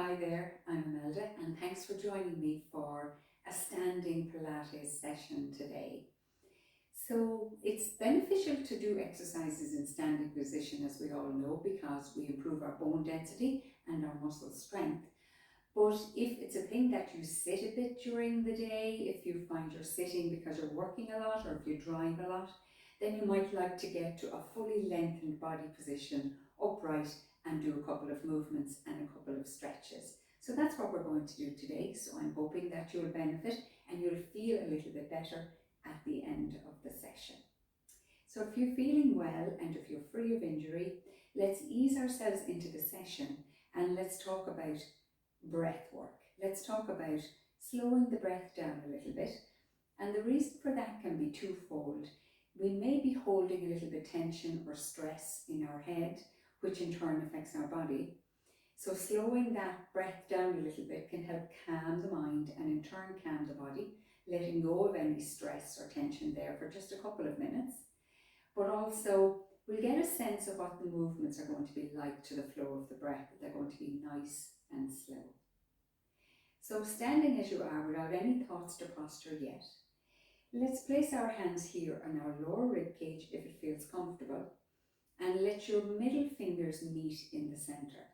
Hi there, I'm Imelda and thanks for joining me for a standing Pilates session today. So it's beneficial to do exercises in standing position, as we all know, because we improve our bone density and our muscle strength. But if it's a thing that you sit a bit during the day, if you find you're sitting because you're working a lot or if you drive a lot, then you might like to get to a fully lengthened body position, upright, and do a couple of movements and a couple of stretches. So that's what we're going to do today. So I'm hoping that you'll benefit and you'll feel a little bit better at the end of the session. So if you're feeling well and if you're free of injury, let's ease ourselves into the session and let's talk about breath work. Let's talk about slowing the breath down a little bit. And the reason for that can be twofold. We may be holding a little bit tension or stress in our head, which in turn affects our body. So slowing that breath down a little bit can help calm the mind and in turn calm the body, letting go of any stress or tension there for just a couple of minutes. But also we'll get a sense of what the movements are going to be like to the flow of the breath. They're going to be nice and slow. So standing as you are without any thoughts to posture yet, let's place our hands here on our lower rib cage if it feels comfortable, and let your middle fingers meet in the center.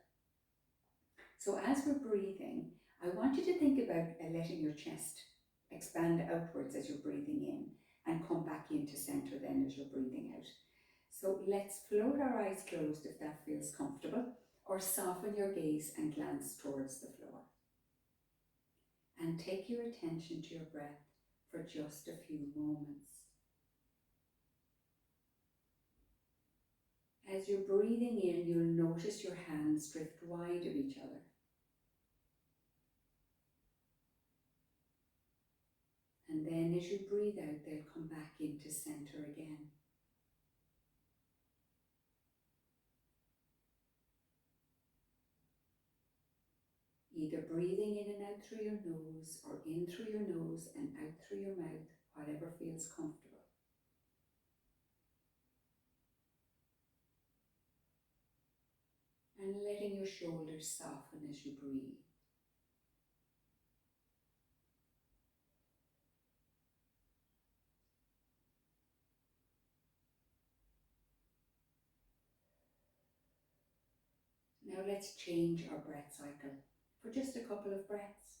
So as we're breathing, I want you to think about letting your chest expand outwards as you're breathing in and come back into center then as you're breathing out. So let's float our eyes closed if that feels comfortable, or soften your gaze and glance towards the floor. And take your attention to your breath for just a few moments. As you're breathing in, you'll notice your hands drift wide of each other. And then as you breathe out, they'll come back into center again. Either breathing in and out through your nose or in through your nose and out through your mouth, whatever feels comfortable. And letting your shoulders soften as you breathe. Now let's change our breath cycle for just a couple of breaths.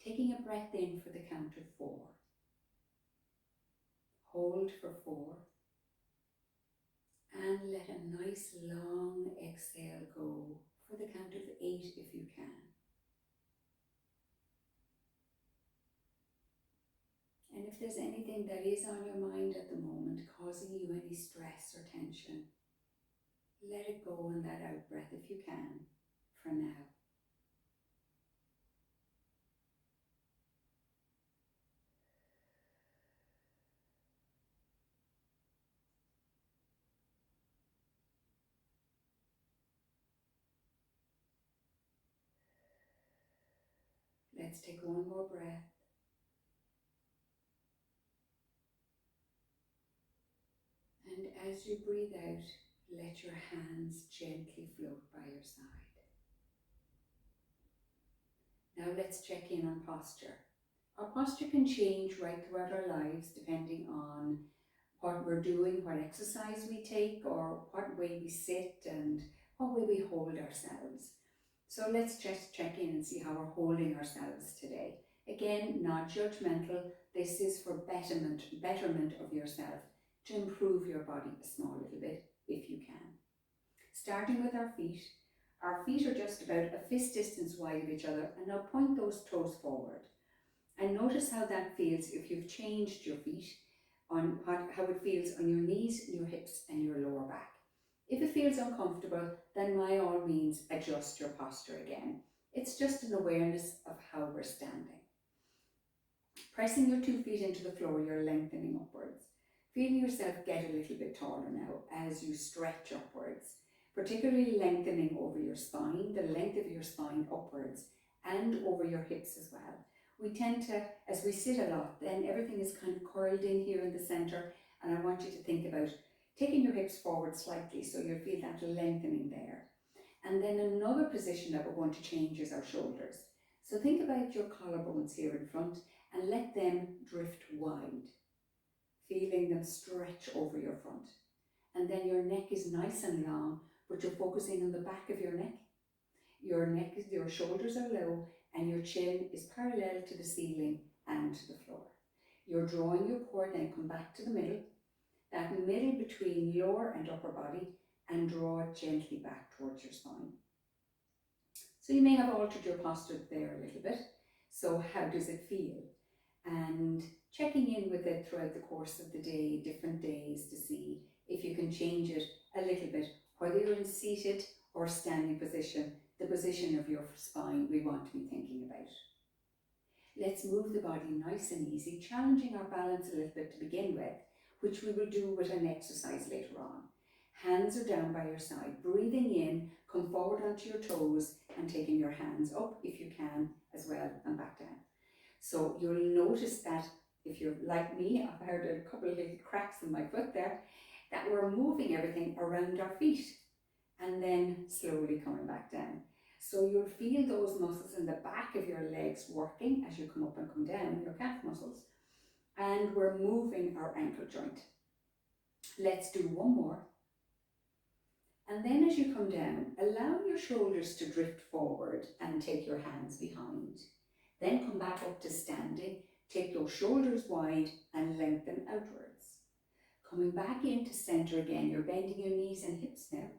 Taking a breath in for the count of 4. Hold for 4. And let a nice long exhale go for the count of 8 if you can. And if there's anything that is on your mind at the moment causing you any stress or tension, let it go on that out breath if you can for now. Let's take one more breath. And as you breathe out, let your hands gently float by your side. Now let's check in on posture. Our posture can change right throughout our lives depending on what we're doing, what exercise we take, or what way we sit and what way we hold ourselves. So let's just check in and see how we're holding ourselves today. Again, not judgmental. This is for betterment of yourself, to improve your body a small little bit if you can. Starting with our feet. Our feet are just about a fist distance wide of each other, and now point those toes forward. And notice how that feels if you've changed your feet, on how it feels on your knees, your hips and your lower back. If it feels uncomfortable, then by all means adjust your posture again. It's just an awareness of how we're standing. Pressing your 2 feet into the floor, you're lengthening upwards. Feel yourself get a little bit taller now as you stretch upwards, particularly lengthening over your spine, the length of your spine upwards, and over your hips as well. We tend to, as we sit a lot, then everything is kind of curled in here in the center, and I want you to think about taking your hips forward slightly so you'll feel that lengthening there. And then another position that we're going to change is our shoulders. So think about your collarbones here in front and let them drift wide, feeling them stretch over your front. And then your neck is nice and long, but you're focusing on the back of your neck. Your shoulders are low and your chin is parallel to the ceiling and to the floor. You're drawing your core, then come back to the middle, that middle between lower and upper body, and draw it gently back towards your spine. So you may have altered your posture there a little bit. So how does it feel? And checking in with it throughout the course of the day, different days, to see if you can change it a little bit, whether you're in seated or standing position, the position of your spine we want to be thinking about. Let's move the body nice and easy, challenging our balance a little bit to begin with, which we will do with an exercise later on. Hands are down by your side, breathing in, come forward onto your toes and taking your hands up if you can as well and back down. So you'll notice that if you're like me, I've heard a couple of little cracks in my foot there, that we're moving everything around our feet and then slowly coming back down. So you'll feel those muscles in the back of your legs working as you come up and come down, your calf muscles, and we're moving our ankle joint. Let's do one more. And then as you come down, allow your shoulders to drift forward and take your hands behind. Then come back up to standing, take your shoulders wide and lengthen outwards. Coming back into center again, you're bending your knees and hips now.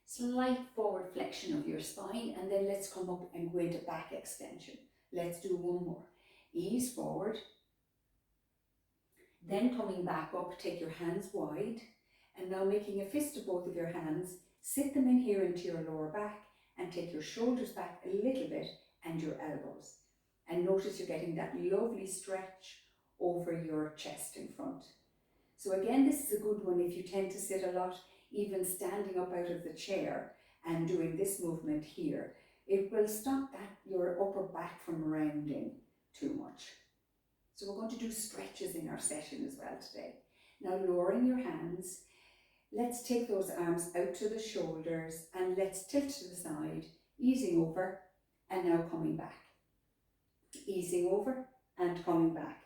Slight forward flexion of your spine, and then let's come up and go into back extension. Let's do one more. Ease forward. Then coming back up, take your hands wide, and now making a fist of both of your hands, sit them in here into your lower back and take your shoulders back a little bit and your elbows. And notice you're getting that lovely stretch over your chest in front. So again, this is a good one if you tend to sit a lot, even standing up out of the chair and doing this movement here. It will stop your upper back from rounding too much. So we're going to do stretches in our session as well today. Now lowering your hands, let's take those arms out to the shoulders and let's tilt to the side, easing over and now coming back. Easing over and coming back.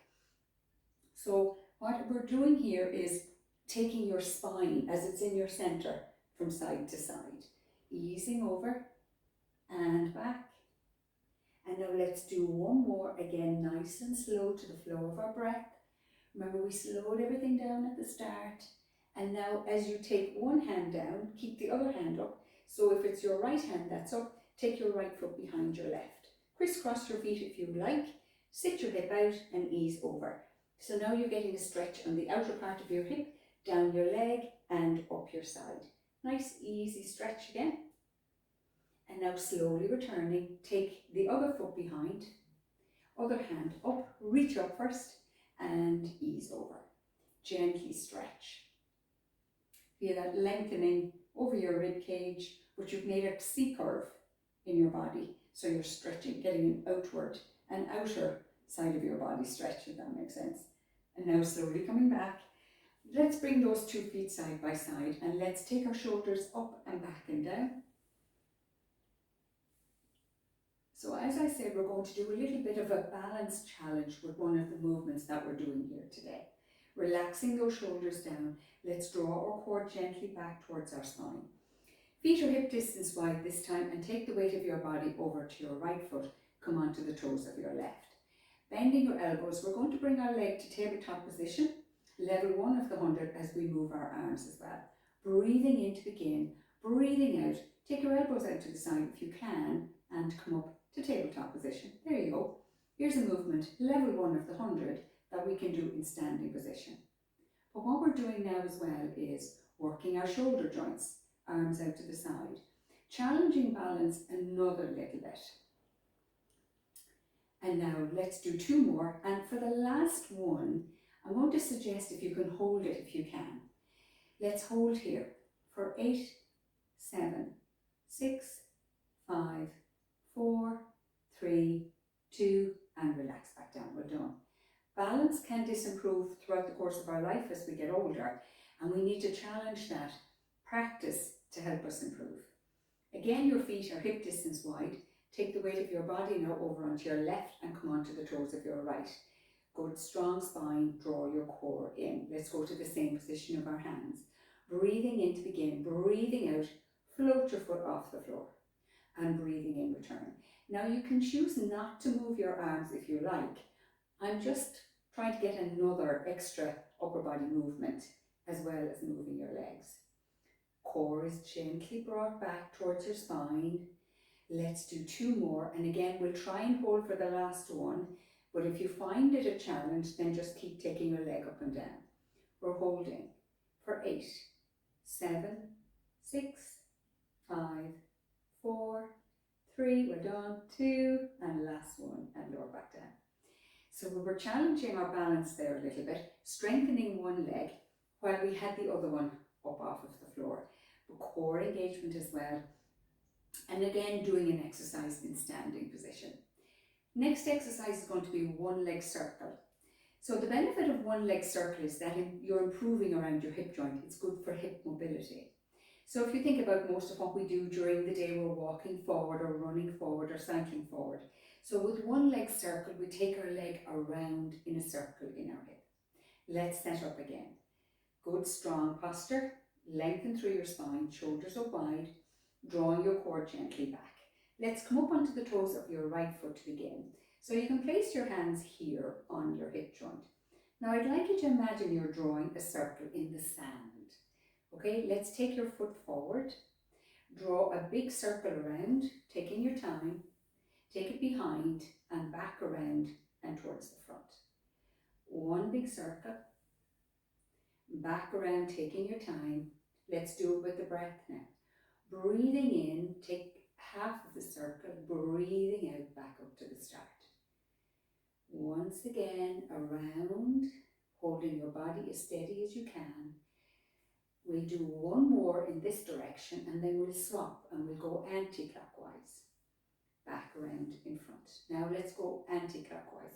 So what we're doing here is taking your spine as it's in your center from side to side. Easing over and back. And now let's do one more again, nice and slow to the flow of our breath. Remember, we slowed everything down at the start. And now as you take one hand down, keep the other hand up. So if it's your right hand that's up, take your right foot behind your left. Crisscross your feet if you like. Sit your hip out and ease over. So now you're getting a stretch on the outer part of your hip, down your leg and up your side. Nice easy stretch again. And now slowly returning, take the other foot behind, other hand up, reach up first and ease over. Gently stretch. Feel that lengthening over your rib cage, but you've made a C curve in your body. So you're stretching, getting an outward and outer side of your body stretch, if that makes sense. And now slowly coming back. Let's bring those 2 feet side by side and let's take our shoulders up and back and down. So as I said, we're going to do a little bit of a balance challenge with one of the movements that we're doing here today. Relaxing those shoulders down, let's draw our core gently back towards our spine. Feet are hip distance wide this time and take the weight of your body over to your right foot, come onto the toes of your left. Bending your elbows, we're going to bring our leg to tabletop position, level 1 of the 100 as we move our arms as well. Breathing in to begin, breathing out, take your elbows out to the side if you can and come up to tabletop position. There you go. Here's a movement, level 1 of the 100 that we can do in standing position. But what we're doing now as well is working our shoulder joints, arms out to the side, challenging balance another little bit. And now let's do 2 more, and for the last one I'm going to suggest if you can hold it if you can. Let's hold here for 8, 7, 6, 5, 4, 3, 2 and relax back down. Well done. Balance can disimprove throughout the course of our life as we get older, and we need to challenge that practice to help us improve. Again, your feet are hip distance wide. Take the weight of your body now over onto your left and come onto the toes of your right. Good strong spine, draw your core in. Let's go to the same position of our hands. Breathing in to begin, breathing out, float your foot off the floor and breathing in return. Now you can choose not to move your arms if you like. I'm just trying to get another extra upper body movement as well as moving your legs. Core is gently brought back towards your spine. Let's do 2 more, and again we'll try and hold for the last one, but if you find it a challenge, then just keep taking your leg up and down. We're holding for 8, 7, 6, 5, 4, 3, we're done, 2, and last one, and lower back down. So we were challenging our balance there a little bit, strengthening one leg while we had the other one up off of the floor. But core engagement as well. And again, doing an exercise in standing position. Next exercise is going to be one leg circle. So the benefit of one leg circle is that you're improving around your hip joint. It's good for hip mobility. So if you think about most of what we do during the day, we're walking forward or running forward or cycling forward. So with one leg circle, we take our leg around in a circle in our hip. Let's set up again. Good strong posture, lengthen through your spine, shoulders up wide, drawing your core gently back. Let's come up onto the toes of your right foot to begin. So you can place your hands here on your hip joint. Now I'd like you to imagine you're drawing a circle in the sand. Okay, let's take your foot forward, draw a big circle around, taking your time, take it behind and back around and towards the front. One big circle, back around, taking your time. Let's do it with the breath now. Breathing in, take half of the circle, breathing out back up to the start. Once again, around, holding your body as steady as you can. We'll do one more in this direction and then we'll swap and we'll go anti-clockwise. Back around in front. Now let's go anti-clockwise.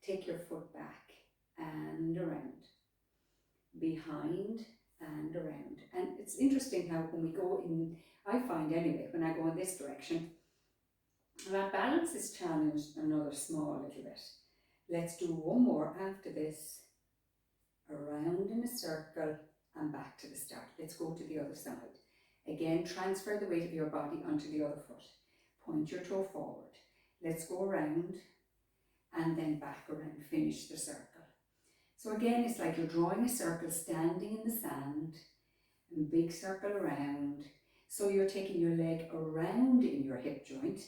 Take your foot back and around. Behind and around. And it's interesting how when we go in, I find anyway, when I go in this direction, my balance is challenged another small little bit. Let's do one more after this. Around in a circle and back to the start. Let's go to the other side. Again, transfer the weight of your body onto the other foot. Point your toe forward. Let's go around and then back around. Finish the circle. So again, it's like you're drawing a circle standing in the sand and big circle around. So you're taking your leg around in your hip joint.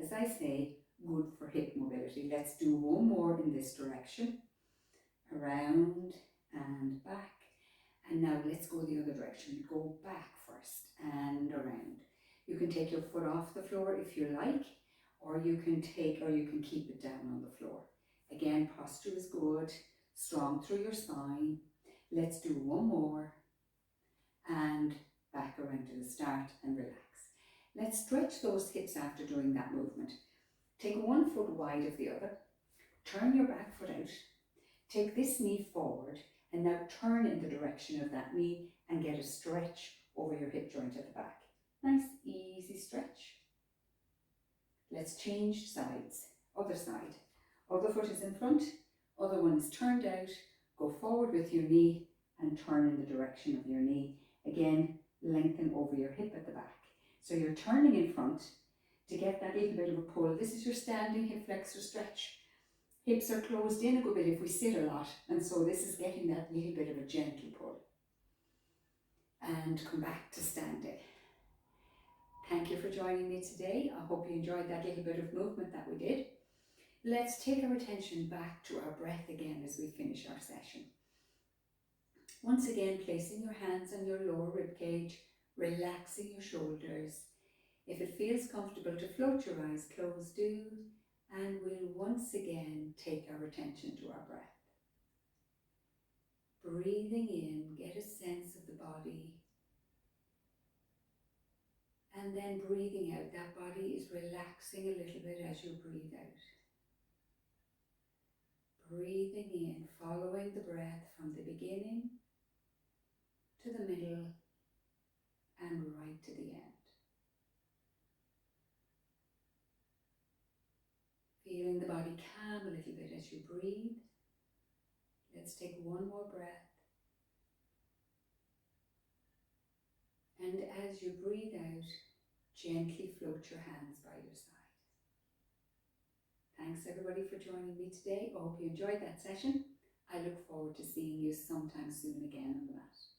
As I say, good for hip mobility. Let's do one more in this direction. Around and back. And now let's go the other direction. Go back first and around. You can take your foot off the floor if you like, or you can keep it down on the floor. Again, posture is good, strong through your spine. Let's do one more and back around to the start and relax. Let's stretch those hips after doing that movement. Take one foot wide of the other, turn your back foot out, take this knee forward and now turn in the direction of that knee and get a stretch over your hip joint at the back. Nice, easy stretch. Let's change sides. Other side. Other foot is in front, other one is turned out. Go forward with your knee and turn in the direction of your knee. Again, lengthen over your hip at the back. So you're turning in front to get that little bit of a pull. This is your standing hip flexor stretch. Hips are closed in a good bit if we sit a lot, and so this is getting that little bit of a gentle pull. And come back to standing. Thank you for joining me today. I hope you enjoyed that little bit of movement that we did. Let's take our attention back to our breath again as we finish our session. Once again, placing your hands on your lower rib cage, relaxing your shoulders. If it feels comfortable to float your eyes closed, do. And we'll once again take our attention to our breath. Breathing in, get a sense of the body. And then breathing out, that body is relaxing a little bit as you breathe out. Breathing in, following the breath from the beginning to the middle and right to the end. feeling the body calm a little bit as you breathe. Let's take one more breath. And as you breathe out, gently float your hands by your side. Thanks everybody for joining me today. I hope you enjoyed that session. I look forward to seeing you sometime soon again on the mat.